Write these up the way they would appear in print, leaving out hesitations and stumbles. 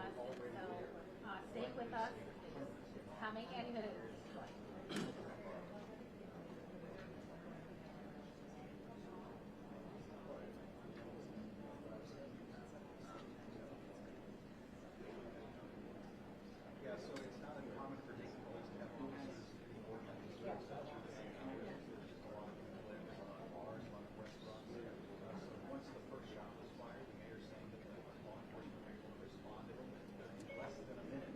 us. So stay with us. It's coming any minute. Yeah, so it's not uncommon for Dayton police to have officers in the ordinance such as a lot of people live in bars, a lot of restaurants. So once the first shot was fired, the mayor's saying that the law enforcement responded in less than a minute.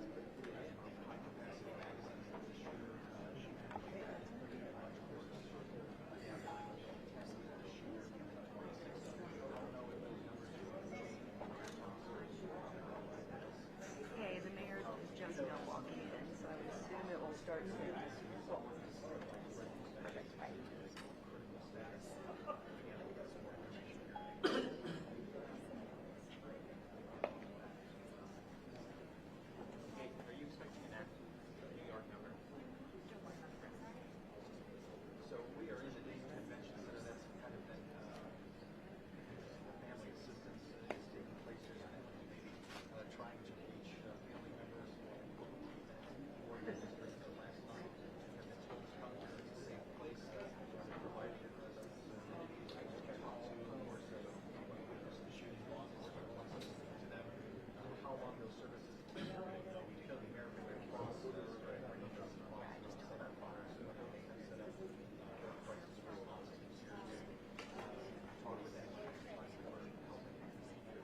High capacity magazines that the shooter Okay, the mayor is just now walking in, so I would assume it will start soon. Hey, are you expecting an active New York number? So we are in the Dayton Convention Center. That's kind of been family assistance is taking place here, and maybe trying to reach family members or the district for last night. And the told us come here, it's a safe place to provide for residents. To talk to, of course, witness the shooting long as to them how long those services take. The American Red Cross is bringing us supplies, set up fires, set up crisis response teams here to talk with them, find the word, help assistance here this morning.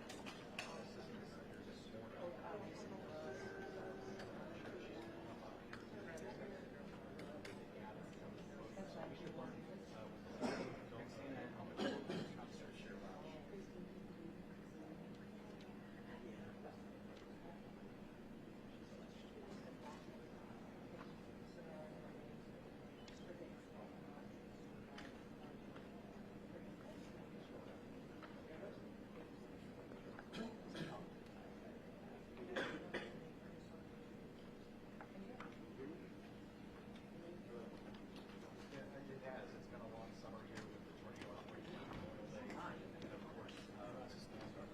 It has. It's been a long summer here with the tornado outbreak on Memorial Day. And of course, systems are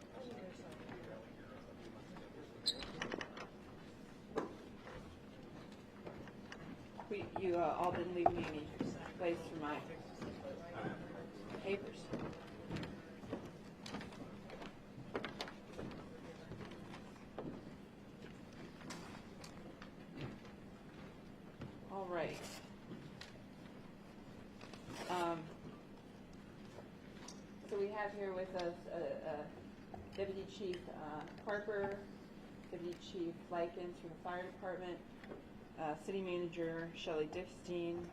rally here a few months ago. You all didn't leave me any place for my papers. All right. So we have here with us Deputy Chief Harper, Deputy Chief Likens from the Fire Department, City Manager Shelley Dickstein,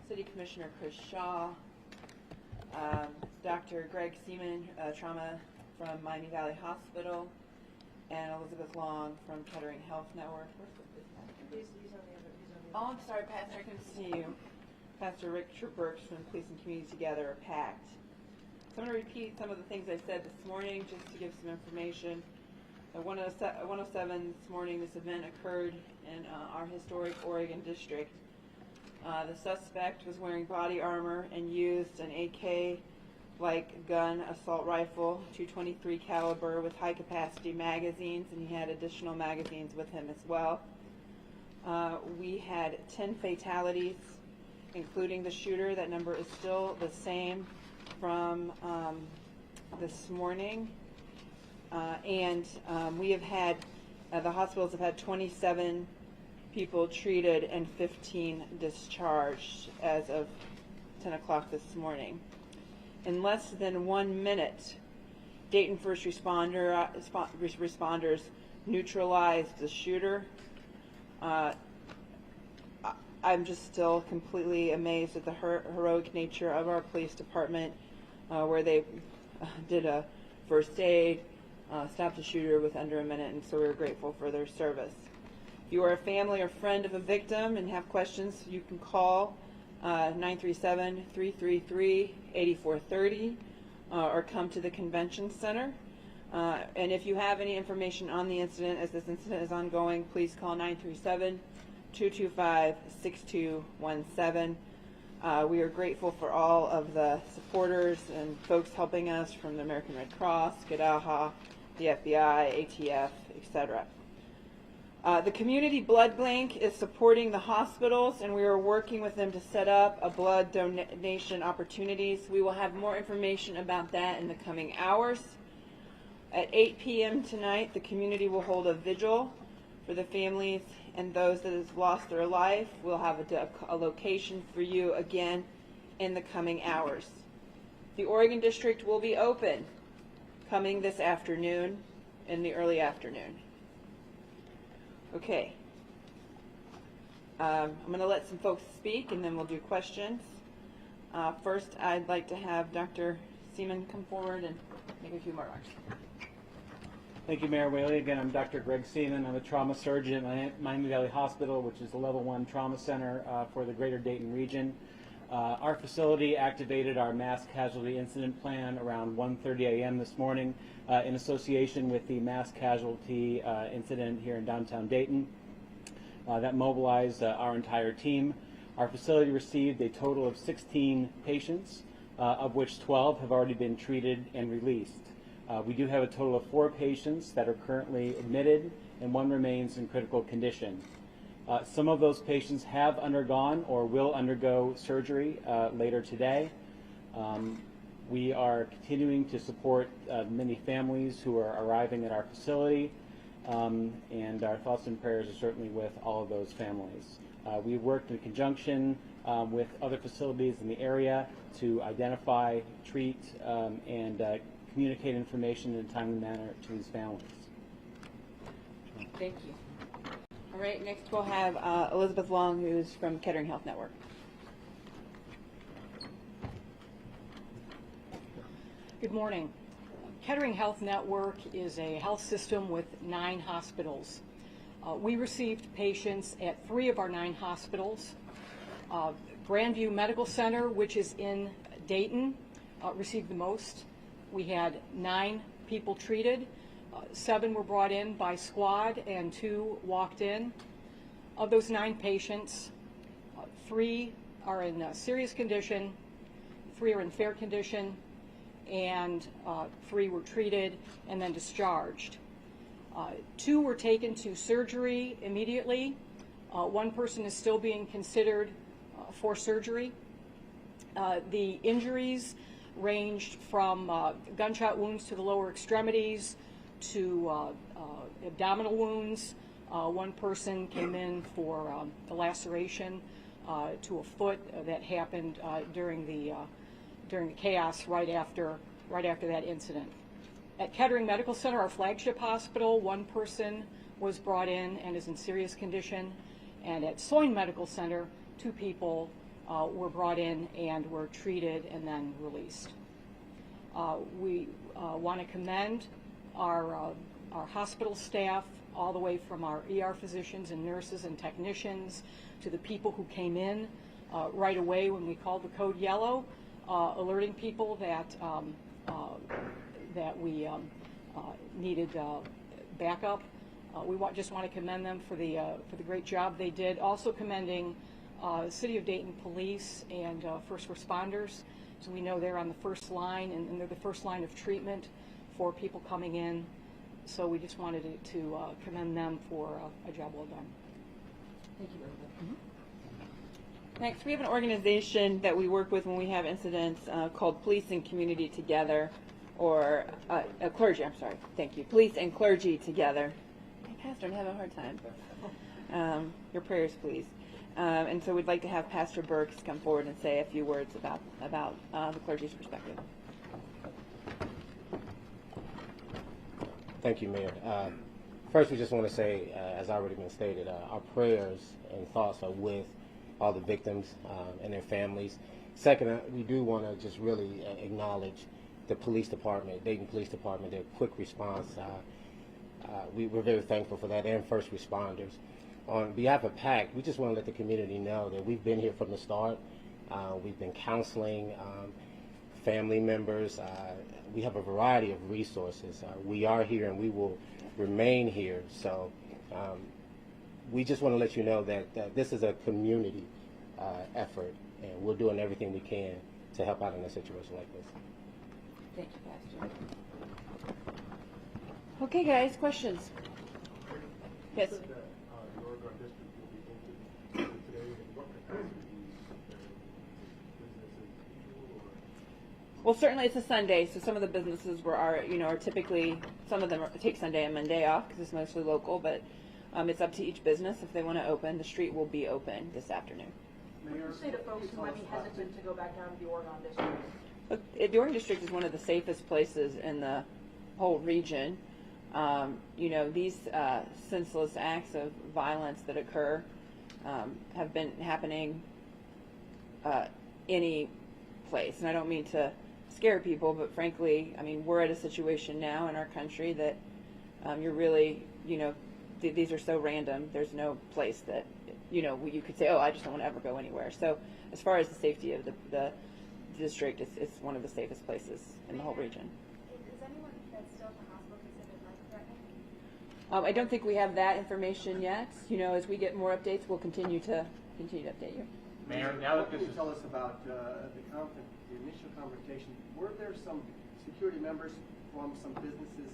City Commissioner Chris Shaw, Dr. Greg Seaman, Trauma from Miami Valley Hospital, and Elizabeth Long from Kettering Health Network. He's on the other. Oh, I'm sorry, Pastor, I couldn't see you. Pastor Richard Burks from Police and Community Together are packed. So I'm going to repeat some of the things I said this morning just to give some information. At 107 this morning, this event occurred in our historic Oregon district. The suspect was wearing body armor and used an AK-like gun assault rifle, .223 caliber with high-capacity magazines, and he had additional magazines with him as well. We had 10 fatalities, including the shooter. That number is still the same from this morning. We have had, the hospitals have had 27 people treated and 15 discharged as of 10 o'clock this morning. In less than 1 minute, Dayton first responders neutralized the shooter. I'm just still completely amazed at the heroic nature of our police department, where they did a first aid, stopped a shooter with under a minute, and so we're grateful for their service. If you are a family or friend of a victim and have questions, you can call 937-333-8430 or come to the convention center. And if you have any information on the incident, as this incident is ongoing, please call 937-225-6217. We are grateful for all of the supporters and folks helping us from the American Red Cross, GADAHA, the FBI, ATF, etc. The Community Blood Bank is supporting the hospitals, and we are working with them to set up a blood donation opportunities. We will have more information about that in the coming hours. At 8 p.m. tonight, the community will hold a vigil for the families and those that have lost their life. We'll have a location for you again in the coming hours. The Oregon District will be open coming this afternoon in the early afternoon. Okay. I'm going to let some folks speak, and then we'll do questions. First, I'd like to have Dr. Seaman come forward and make a few more remarks. Thank you, Mayor Whaley. Again, I'm Dr. Greg Seaman. I'm a trauma surgeon at Miami Valley Hospital, which is the Level 1 trauma center for the greater Dayton region. Our facility activated our mass casualty incident plan around 1:30 a.m. this morning in association with the mass casualty incident here in downtown Dayton. That mobilized our entire team. Our facility received a total of 16 patients, of which 12 have already been treated and released. We do have a total of 4 patients that are currently admitted, and 1 remains in critical condition. Some of those patients have undergone or will undergo surgery later today. We are continuing to support many families who are arriving at our facility, and our thoughts and prayers are certainly with all of those families. We've worked in conjunction with other facilities in the area to identify, treat, and communicate information in a timely manner to these families. Thank you. All right, next we'll have Elizabeth Long, who's from Kettering Health Network. Good morning. Kettering Health Network is a health system with 9 hospitals. We received patients at 3 of our 9 hospitals. Grandview Medical Center, which is in Dayton, received the most. We had 9 people treated. 7 were brought in by squad and 2 walked in. Of those 9 patients, 3 are in serious condition, 3 are in fair condition, and 3 were treated and then discharged. 2 were taken to surgery immediately. 1 person is still being considered for surgery. The injuries ranged from gunshot wounds to the lower extremities to abdominal wounds. 1 person came in for a laceration to a foot that happened during the chaos right after that incident. At Kettering Medical Center, our flagship hospital, 1 person was brought in and is in serious condition, and at Soin Medical Center, 2 people were brought in and were treated and then released. We want to commend our hospital staff, all the way from our ER physicians and nurses and technicians to the people who came in right away when we called the code yellow, alerting people that we needed backup. We just want to commend them for the great job they did. Also commending City of Dayton Police and first responders. So we know they're on the first line, and they're the first line of treatment for people coming in. So we just wanted to commend them for a job well done. Thank you, Elizabeth. Next, we have an organization that we work with when we have incidents called Police and Community Together, or clergy, I'm sorry, thank you. Police and Clergy Together. Hey, Pastor, I'm having a hard time. Your prayers, please. And so we'd like to have Pastor Burks come forward and say a few words about the clergy's perspective. Thank you, Mayor. First, we just want to say, as already been stated, our prayers and thoughts are with all the victims and their families. Second, we do want to just really acknowledge the police department, Dayton Police Department, their quick response. We're very thankful for that, and first responders. On behalf of PAC, we just want to let the community know that we've been here from the start. We've been counseling family members. We have a variety of resources. We are here and we will remain here. So we just want to let you know that this is a community effort, and we're doing everything we can to help out in a situation like this. Thank you, Pastor. Okay, guys, questions? Yes. Oregon district will be open today, and what capacity business as usual, or? Well, certainly it's a Sunday, so some of the businesses are typically, some of them take Sunday and Monday off because it's mostly local, but it's up to each business if they want to open. The street will be open this afternoon. What do you say to folks who might be hesitant to go back down to the Oregon district? Look, the Oregon District is one of the safest places in the whole region. These senseless acts of violence that occur have been happening any place. And I don't mean to scare people, but frankly, I mean, we're at a situation now in our country that you're really, these are so random. There's no place that, you could say, oh, I just don't want to ever go anywhere. So as far as the safety of the district, it's one of the safest places in the whole region. Is anyone that's still in the hospital considered life-threatening? I don't think we have that information yet. As we get more updates, we'll continue to update you. Mayor, now that What can this you is tell us about the initial confrontation? Were there some security members from some businesses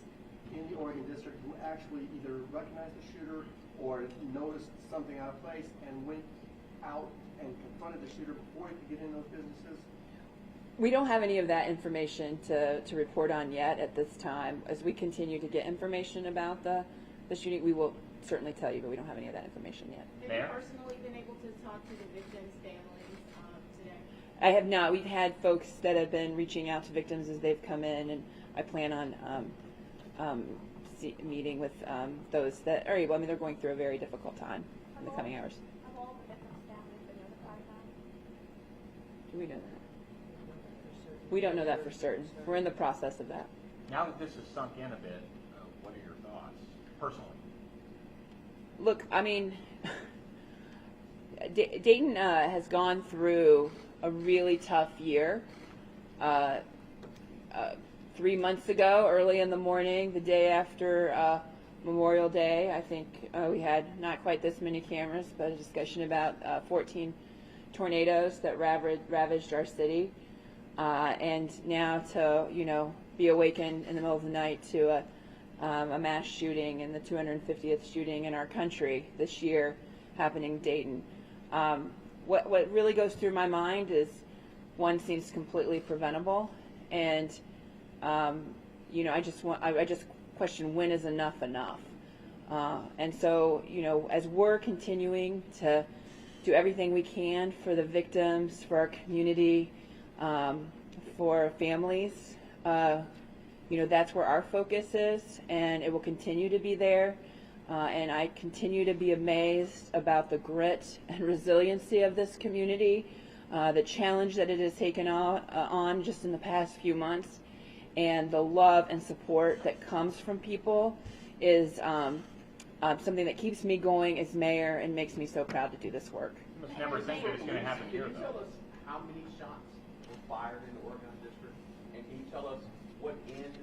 in the Oregon district who actually either recognized the shooter or noticed something out of place and went out and confronted the shooter before he could get in those businesses? We don't have any of that information to report on yet at this time. As we continue to get information about the shooting, we will certainly tell you, but we don't have any of that information yet. Have Mayor? you personally been able to talk to the victims' families today? I have not. We've had folks that have been reaching out to victims as they've come in, and I plan on meeting with those that are able. I mean, they're going through a very difficult time in the coming hours. Have all the victims' families been notified about? Do we know that? We don't know that for certain. We're in the process of that. now that this has sunk in a bit, what are your thoughts personally? Look, I mean, Dayton has gone through a really tough year. 3 months ago, early in the morning, the day after Memorial Day, I think we had not quite this many cameras, but a discussion about 14 tornadoes that ravaged our city. And now to, be awakened in the middle of the night to a mass shooting and the 250th shooting in our country this year happening in Dayton. What really goes through my mind is one seems completely preventable, and I just question, when is enough enough? And so, as we're continuing to do everything we can for the victims, for our community, for families, that's where our focus is, and it will continue to be there. And I continue to be amazed about the grit and resiliency of this community, the challenge that it has taken on just in the past few months, and the love and support that comes from people is something that keeps me going as mayor and makes me so proud to do this work. You must never think that it's going to happen here, Can you tell though. us how many shots were fired in the Oregon district? And can you tell us what end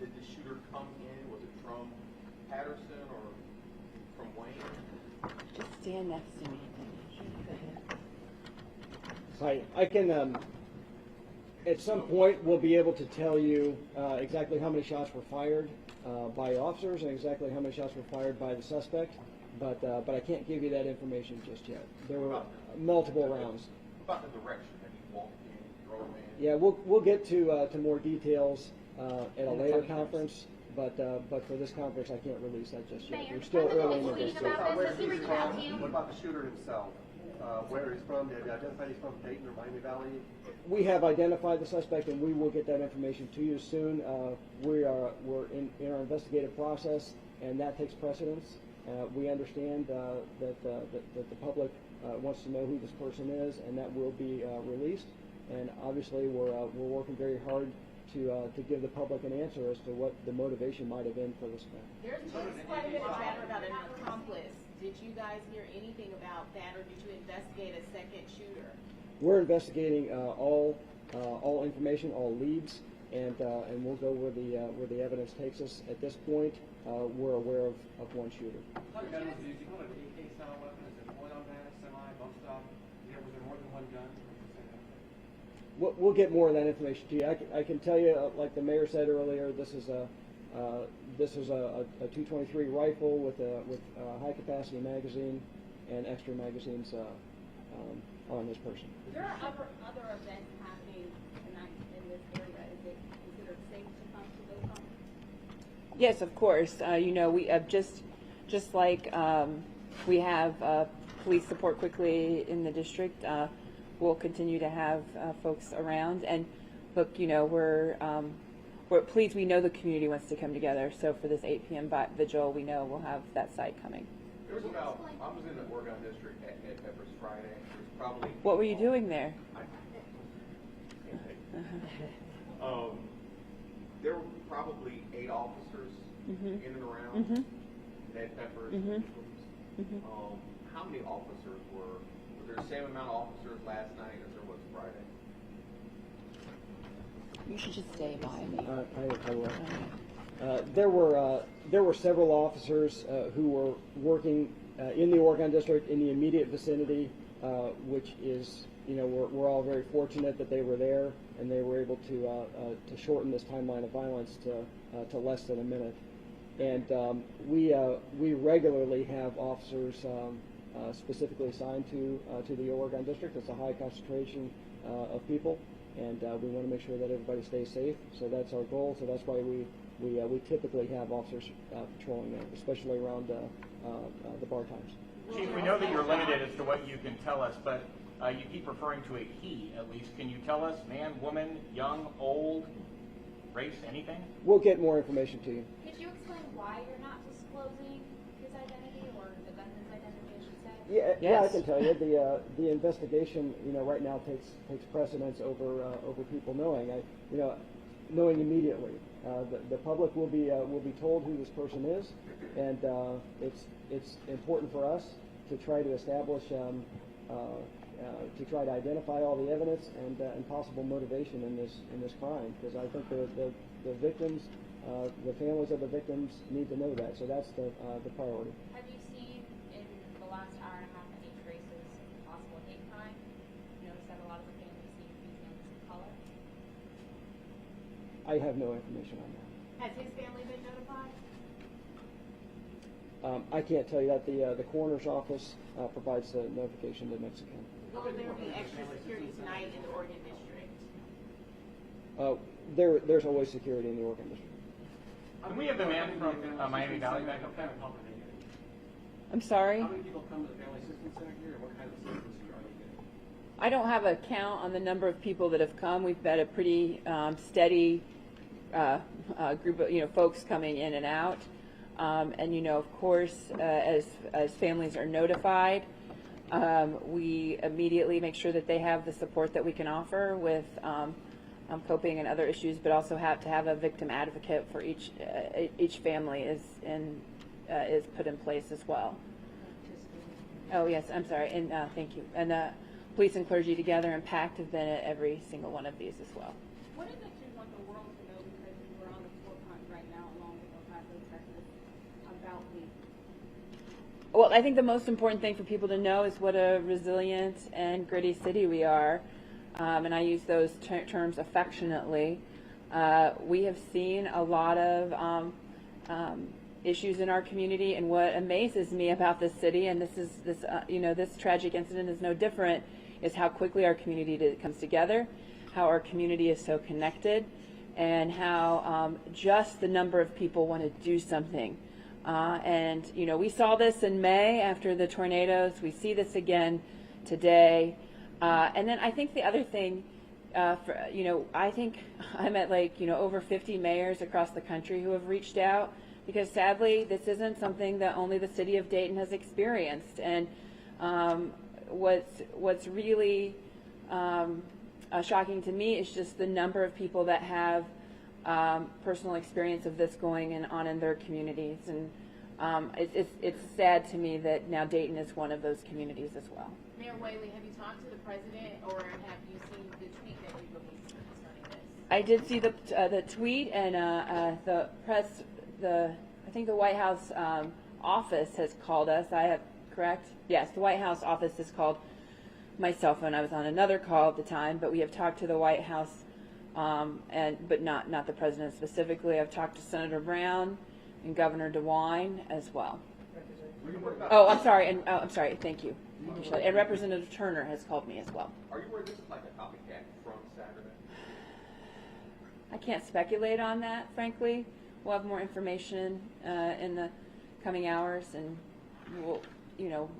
did the shooter come in? Was it from Patterson or from Wayne? Just stand next to me. Hi, I can, at some point, we'll be able to tell you exactly how many shots were fired by officers and exactly how many shots were fired by the suspect, but I can't give you that information just yet. There were multiple rounds. About the direction. Have you walked in, drove in? Yeah, we'll get to more details at a later conference, but for this conference, I can't release that just yet. Mayor, We're still from the early in the police investigation. about this, has he reached out to you? What about the shooter himself? Where he's from? Have you identified he's from Dayton or Miami Valley? We have identified the suspect, and we will get that information to you soon. We're in our investigative process, and that takes precedence. We understand that the public wants to know who this person is, and that will be released. And obviously, we're working very hard to give the public an answer as to what the motivation might have been for this man. There's quite a bit of chatter about an accomplice. Did you guys hear anything about that, or did you investigate a second shooter? We're investigating all information, all leads, and we'll go where the evidence takes us. At this point, we're aware of one shooter. How many guns did you call it? AK style weapon? Is it one automatic, semi, bump stop? Was there more than one gun? We'll get more of that information to you. I can tell you, like the mayor said earlier, this is This is a 223 rifle with a high capacity magazine and extra magazines on this person. There are other events happening tonight in this area. Is it considered safe to come to those homes? Yes, of course. You know, we just like we have police support quickly in the district. We'll continue to have folks around. And look, you know, we're pleased. We know the community wants to come together. So for this 8 p.m. vigil, we know we'll have that site coming. There was about, I was in the Oregon district at Peppers Friday. There's probably. What were you doing there? There were probably 8 officers in and around Ned Peppers. How many officers were there the same amount of officers last night as there was Friday? You should just stay by me. I will. There were several officers who were working in the Oregon district in the immediate vicinity, which is, you know, we're all very fortunate that they were there and they were able to shorten this timeline of violence to less than a minute. And we regularly have officers specifically assigned to the Oregon district. It's a high concentration of people, and we want to make sure that everybody stays safe. So that's our goal. So that's why we typically have officers patrolling there, especially around the bar times. Chief, we know that you're limited as to what you can tell us, but you keep referring to a he, at least. Can you tell us, man, woman, young, old, race, anything? We'll get more information to you. Could you explain why you're not disclosing his identity or the gunman's identity, I should say? Yeah, I can tell you the investigation, you know, right now takes precedence over people knowing. Knowing immediately. The public will be told who this person is, and it's important for us to try to establish to try to identify all the evidence and possible motivation in this crime, because I think the victims, the families of the victims need to know that. So that's the priority. Have you seen in the last hour and a half any traces of possible hate crime? You notice that a lot of the families seem to be families of color? I have no information on that. Has his family been notified? I can't tell you that. The coroner's office provides the notification to Mexican. Will there be extra security tonight in the Oregon district? There's always security in the Oregon district. Can we have the man from Miami Valley back up there? I'm sorry? How many people come to the Family Assistance Center here, and what kind of assistance are they getting? I don't have a count on the number of people that have come. We've had a pretty steady group of folks coming in and out, and of course, as families are notified, we immediately make sure that they have the support that we can offer with coping and other issues, but also have to have a victim advocate for each family is put in place as well. Oh yes, I'm sorry, and thank you. And police and clergy together and PACT have been at every single one of these as well. What is it you want the world to know, because we're on the forefront right now along with Ohio, Texas, about the... Well, I think the most important thing for people to know is what a resilient and gritty city we are, and I use those terms affectionately. We have seen a lot of issues in our community, and what amazes me about this city, and this tragic incident is no different, is how quickly our community comes together, how our community is so connected, and how just the number of people want to do something. And we saw this in May after the tornadoes. We see this again today. And then I think the other thing, I think I'm at over 50 mayors across the country who have reached out, because sadly this isn't something that only the city of Dayton has experienced. And what's really shocking to me is just the number of people that have personal experience of this going on in their communities, and it's sad to me that now Dayton is one of those communities as well. Mayor Whaley, have you talked to the president, or have you seen the tweet that he released concerning this? I did see the tweet, and the press, I think the White House office has called us. Correct? Yes, the White House office has called my cell phone. I was on another call at the time, but we have talked to the White House but not the president specifically. I've talked to Senator Brown and Governor DeWine as well. Oh, I'm sorry, and I'm sorry. Thank you, Shelley. And Representative Turner has called me as well. Are you aware this is like a copycat from Saturday? I can't speculate on that, frankly. We'll have more information in the coming hours, and we'll,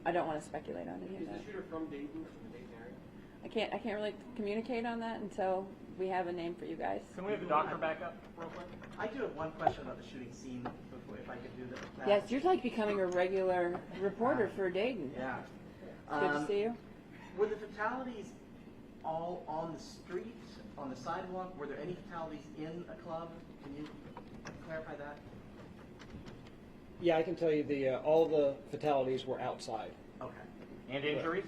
I don't want to speculate on any of that. Is the shooter from Dayton, from the Dayton area? I can't really communicate on that until we have a name for you guys. Can we have the doctor back up real quick? I do have one question about the shooting scene, if I could do that. Yes, you're like becoming a regular reporter for Dayton. Yeah. It's good to see you. Were the fatalities all on the streets, on the sidewalk? Were there any fatalities in a club? Can you clarify that? Yeah, I can tell you all the fatalities were outside. Okay. And injuries?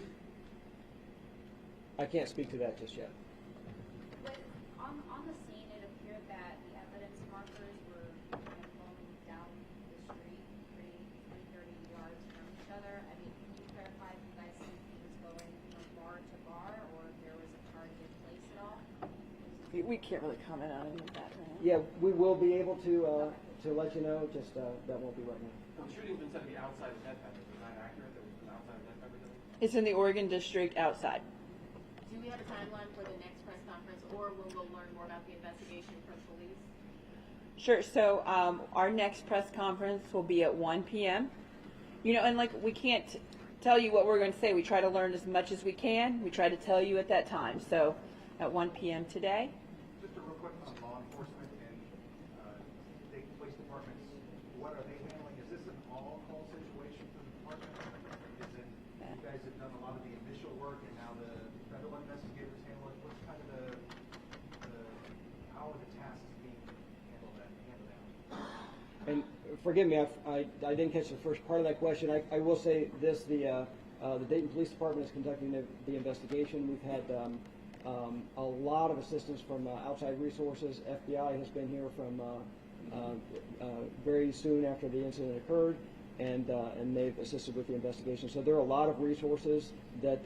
I can't speak to that just yet. On the scene, it appeared that the evidence markers were kind of flowing down the street, pretty 30 yards from each other. I mean, can you clarify if you guys see things going from bar to bar, or if there was a targeted place at all? We can't really comment on any of that right now. Yeah, we will be able to let you know. Just that won't be right now. Well, the shooting's been said to be outside of Dead Peppers. Is that accurate? That it was outside of Dead Peppers? It's in the Oregon District outside. Do we have a timeline for the next press conference, or will we learn more about the investigation from police? Sure. So our next press conference will be at 1 p.m. And we can't tell you what we're going to say. We try to learn as much as we can. We try to tell you at that time. So at 1 p.m. today. Just a real quick on law enforcement and Dayton Police Departments, what are they handling? Is this an all-call situation for the department? Is it, you guys have done a lot of the initial work and now the federal investigators handle it? What's kind of how are the tasks being handled out? And forgive me, I didn't catch the first part of that question. I will say this: the Dayton Police Department is conducting the investigation. We've had a lot of assistance from outside resources. FBI has been here from very soon after the incident occurred, and they've assisted with the investigation. So there are a lot of resources that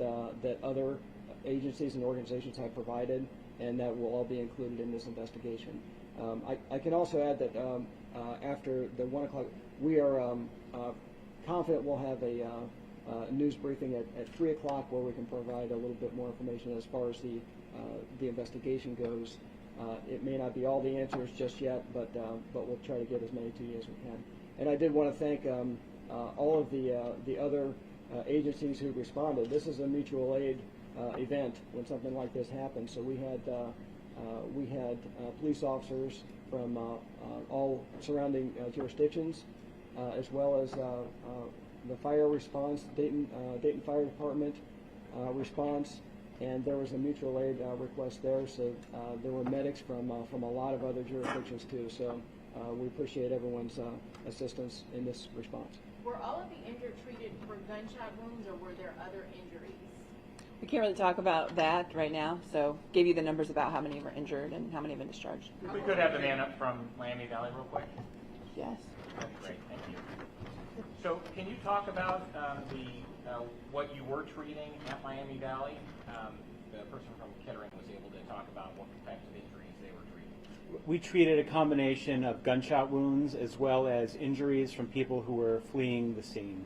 other agencies and organizations have provided, and that will all be included in this investigation. I can also add that after the 1 o'clock, we are confident we'll have a news briefing at 3 o'clock where we can provide a little bit more information as far as the investigation goes. It may not be all the answers just yet, but we'll try to get as many to you as we can. And I did want to thank all of the other agencies who responded. This is a mutual aid event when something like this happens. So we had police officers from all surrounding jurisdictions, as well as the fire response, Dayton Fire Department response, and there was a mutual aid request there. So there were medics from a lot of other jurisdictions too. So we appreciate everyone's assistance in this response. Were all of the injured treated for gunshot wounds, or were there other injuries? We can't really talk about that right now. So gave you the numbers about how many were injured and how many have been discharged. We could have the man up from Miami Valley real quick. Yes. That'd be great. Thank you. So can you talk about what you were treating at Miami Valley? The person from Kettering was able to talk about what types of injuries they were treating. We treated a combination of gunshot wounds as well as injuries from people who were fleeing the scene.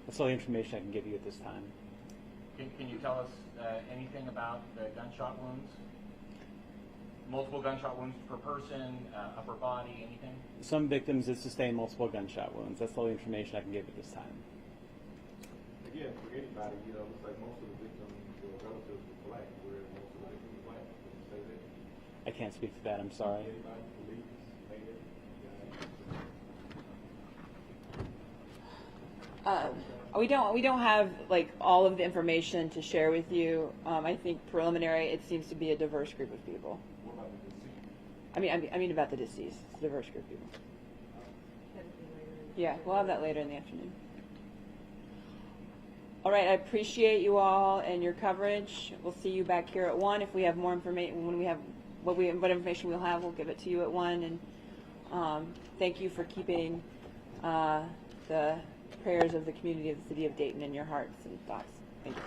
That's all the information I can give you at this time. Can you tell us anything about the gunshot wounds? Multiple gunshot wounds per person, upper body, anything? Some victims did sustain multiple gunshot wounds. That's all the information I can give at this time. Again, for anybody, it looks like most of the victims were relatively black, whereas most of the victims were black. Can you say that? I can't speak to that. I'm sorry. Anybody, police, native, We don't have all of the information to share with you. I think preliminary, it seems to be a diverse group of people. What about the deceased? I mean about the deceased. It's a diverse group of people. Yeah, we'll have that later in the afternoon. All right, I appreciate you all and your coverage. We'll see you back here at 1. If we have more information, when we have what information we'll have, we'll give it to you at 1. And thank you for keeping the prayers of the community of the city of Dayton in your hearts and thoughts. Thank you.